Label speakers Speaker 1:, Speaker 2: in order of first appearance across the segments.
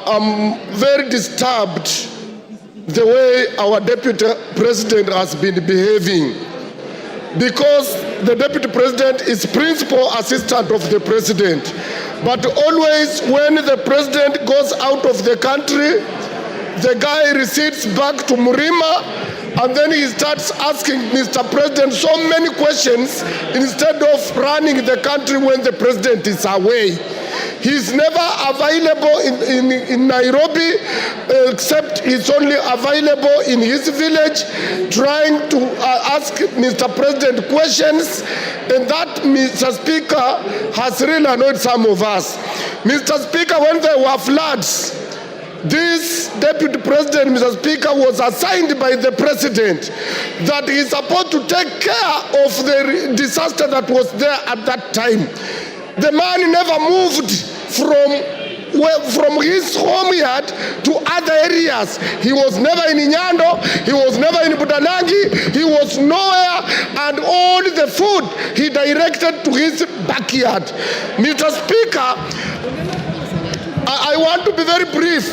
Speaker 1: I'm very disturbed the way our deputy president has been behaving, because the deputy president is principal assistant of the president. But always when the president goes out of the country, the guy recedes back to Murima, and then he starts asking Mr. President so many questions instead of running the country when the president is away. He's never available in Nairobi, except he's only available in his village, trying to ask Mr. President questions, and that, Mr. Speaker, has really annoyed some of us. Mr. Speaker, when there were floods, this deputy president, Mr. Speaker, was assigned by the president that he's supposed to take care of the disaster that was there at that time. The man never moved from his home yard to other areas. He was never in Inyando, he was never in Budanagi, he was nowhere, and all the food he directed to his backyard. Mr. Speaker, I want to be very brief.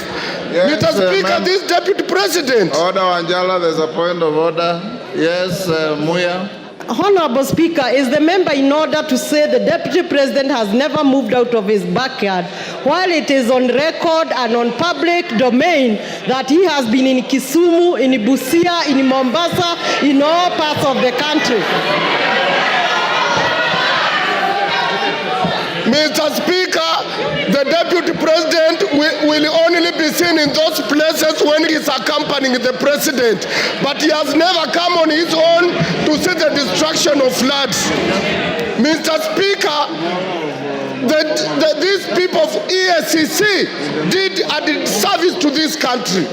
Speaker 1: Yes, Mr. Speaker, this deputy president.
Speaker 2: Order, Wanjala, there's a point of order. Yes, Muya.
Speaker 3: Honorable Speaker, is the member in order to say the deputy president has never moved out of his backyard, while it is on record and on public domain that he has been in Kisumu, in Busia, in Mombasa, in all parts of the country?
Speaker 1: Mr. Speaker, the deputy president will only be seen in those places when he is accompanying the president. But he has never come on his own to see the destruction of floods. Mr. Speaker, these people of EACC did a service to this country.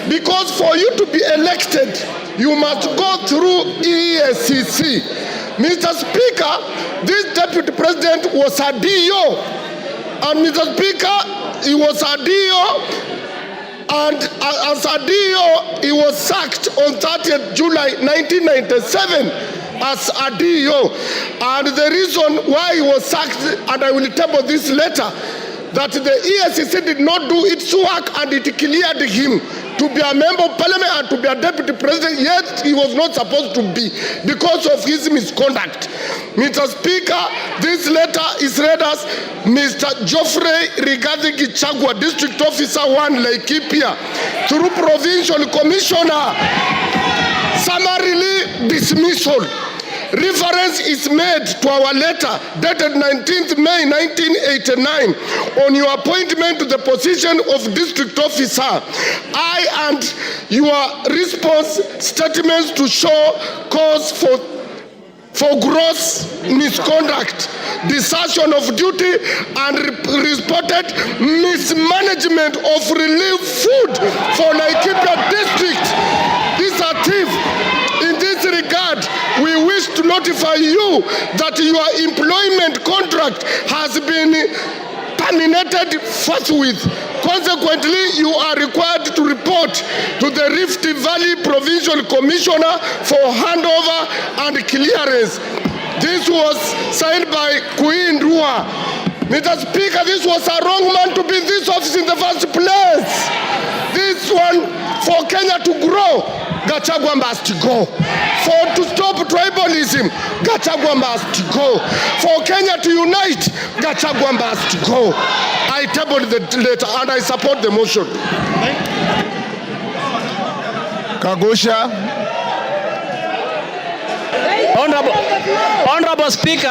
Speaker 1: Because for you to be elected, you must go through EACC. Mr. Speaker, this deputy president was a DO. And Mr. Speaker, he was a DO. And as a DO, he was sacked on 30th July 1997 as a DO. And the reason why he was sacked, and I will table this later, that the EACC did not do its work and it cleared him to be a member of parliament and to be a deputy president, yet he was not supposed to be because of his misconduct. Mr. Speaker, this letter is read as Mr. Geoffrey Rigathi Gachagua, District Officer 1, Laikipia, through Provincial Commissioner, summarily dismissal. Reference is made to our letter dated 19th May 1989 on your appointment to the position of district officer. I and your response statements to show cause for gross misconduct, desertion of duty, and reported mismanagement of relief food for Laikipia district. These are thieves. In this regard, we wish to notify you that your employment contract has been terminated forthwith. Consequently, you are required to report to the Rift Valley Provincial Commissioner for handover and clearance. This was signed by Queen Rua. Mr. Speaker, this was a wrong man to be in this office in the first place. This one, for Kenya to grow, Gachagua must go. To stop tribalism, Gachagua must go. For Kenya to unite, Gachagua must go. I tabled the letter and I support the motion.
Speaker 2: Kagusha.
Speaker 4: Honorable Speaker,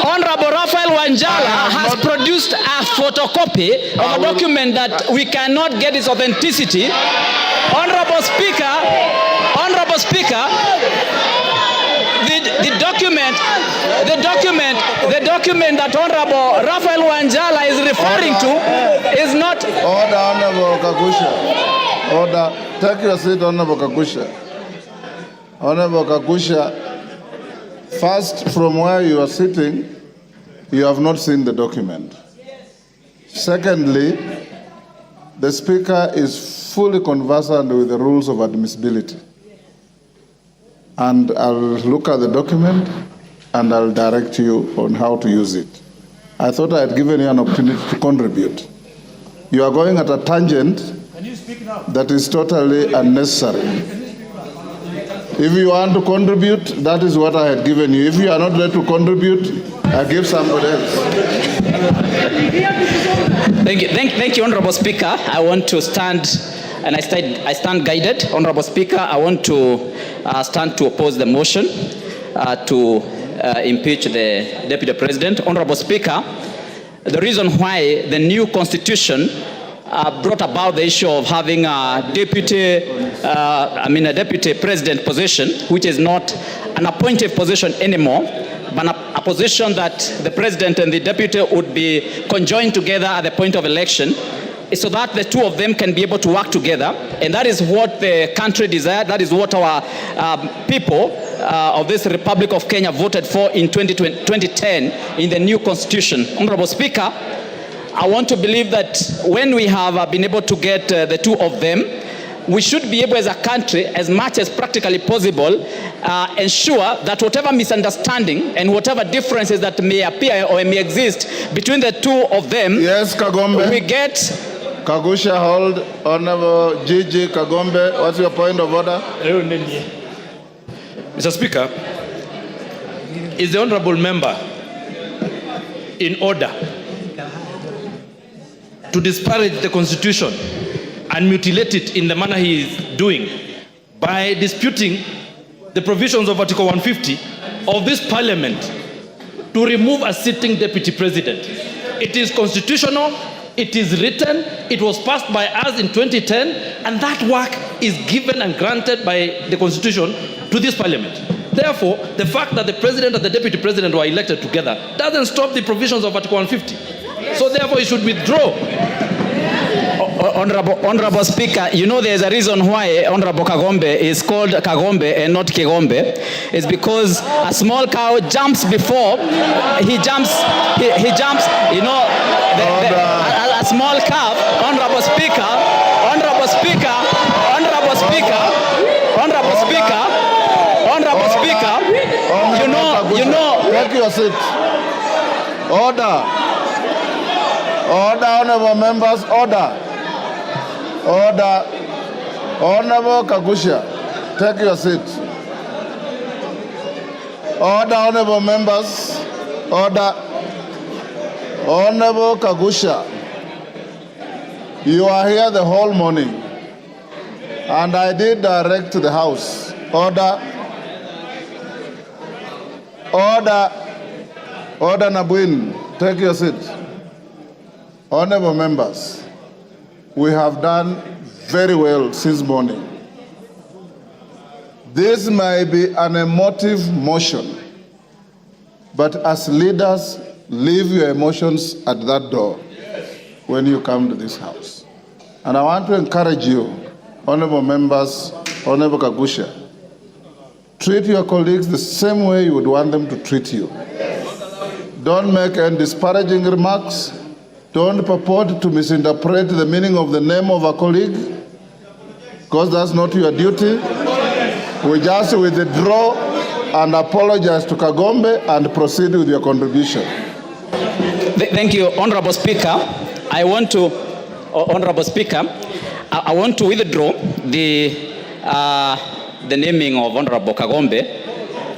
Speaker 4: Honorable Raphael Wanjala has produced a photocopy of a document that we cannot get its authenticity. Honorable Speaker, the document that Honorable Raphael Wanjala is referring to is not.
Speaker 2: Order, Honorable Kagusha. Order. Take your seat, Honorable Kagusha. Honorable Kagusha, first, from where you are sitting, you have not seen the document. Secondly, the Speaker is fully conversant with the rules of admissibility. And I'll look at the document and I'll direct you on how to use it. I thought I had given you an opportunity to contribute. You are going at a tangent that is totally unnecessary. If you want to contribute, that is what I had given you. If you are not ready to contribute, I give somebody else.
Speaker 4: Thank you, Honorable Speaker. I want to stand, and I stand guided. Honorable Speaker, I want to stand to oppose the motion to impeach the Deputy President. Honorable Speaker, the reason why the new constitution brought about the issue of having a deputy president position, which is not an appointed position anymore, but a position that the president and the deputy would be conjoined together at the point of election, so that the two of them can be able to work together. And that is what the country desired. That is what our people of this Republic of Kenya voted for in 2010 in the new constitution. Honorable Speaker, I want to believe that when we have been able to get the two of them, we should be able as a country, as much as practically possible, ensure that whatever misunderstanding and whatever differences that may appear or may exist between the two of them,
Speaker 2: yes, Kagombe.
Speaker 4: We get...
Speaker 2: Kagusha, hold. Honorable Gigi Kagombe, what's your point of order?
Speaker 5: Mr. Speaker, is the honorable member in order to disparage the Constitution and mutilate it in the manner he is doing by disputing the provisions of Article 150 of this Parliament to remove a sitting Deputy President? It is constitutional, it is written, it was passed by us in 2010, and that work is given and granted by the Constitution to this Parliament. Therefore, the fact that the President and the Deputy President were elected together doesn't stop the provisions of Article 150. So therefore, he should withdraw.
Speaker 4: Honorable Speaker, you know there's a reason why Honorable Kagombe is called Kagombe and not Kigombe. It's because a small cow jumps before he jumps, you know, a small calf. Honorable Speaker, Honorable Speaker, Honorable Speaker, Honorable Speaker, Honorable Speaker, you know.
Speaker 2: Take your seat. Order. Order, honorable members, order. Order. Honorable Kagusha, take your seat. Order, honorable members, order. Honorable Kagusha, you are here the whole morning, and I did direct the House. Order. Order. Order, Nabuin, take your seat. Honorable members, we have done very well since morning. This may be an emotive motion, but as leaders, leave your emotions at that door when you come to this House. And I want to encourage you, honorable members, Honorable Kagusha, treat your colleagues the same way you would want them to treat you. Don't make any disparaging remarks. Don't purport to misinterpret the meaning of the name of a colleague, because that's not your duty. We just withdraw and apologize to Kagombe and proceed with your contribution.
Speaker 4: Thank you, Honorable Speaker. Honorable Speaker, I want to withdraw the naming of Honorable Kagombe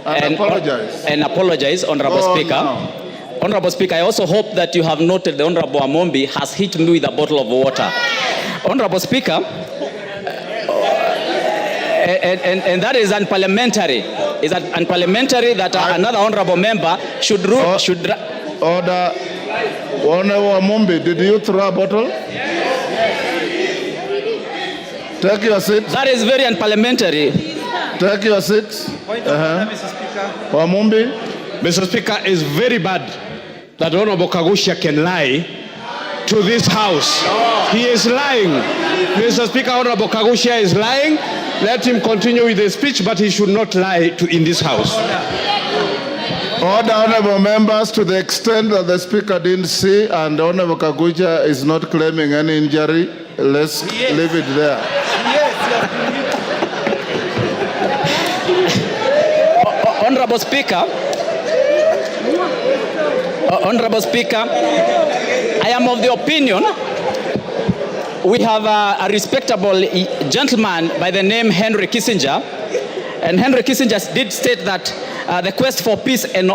Speaker 4: and apologize, Honorable Speaker.
Speaker 2: No.
Speaker 4: Honorable Speaker, I also hope that you have noted the Honorable Amombi has hit me with a bottle of water. Honorable Speaker, and that is unparliamentary. Is unparliamentary that another honorable member should rule.
Speaker 2: Order. Honorable Amombi, did you throw a bottle? Take your seat.
Speaker 4: That is very unparliamentary.
Speaker 2: Take your seat.
Speaker 5: Mr. Speaker.
Speaker 2: Amombi.
Speaker 6: Mr. Speaker, it's very bad that Honorable Kagusha can lie to this House. He is lying. Mr. Speaker, Honorable Kagusha is lying. Let him continue with the speech, but he should not lie in this House.
Speaker 2: Order, honorable members, to the extent that the Speaker didn't see and Honorable Kagusha is not claiming any injury, let's leave it there.
Speaker 4: Honorable Speaker, Honorable Speaker, I am of the opinion we have a respectable gentleman by the name Henry Kissinger, and Henry Kissinger did state that the quest for peace and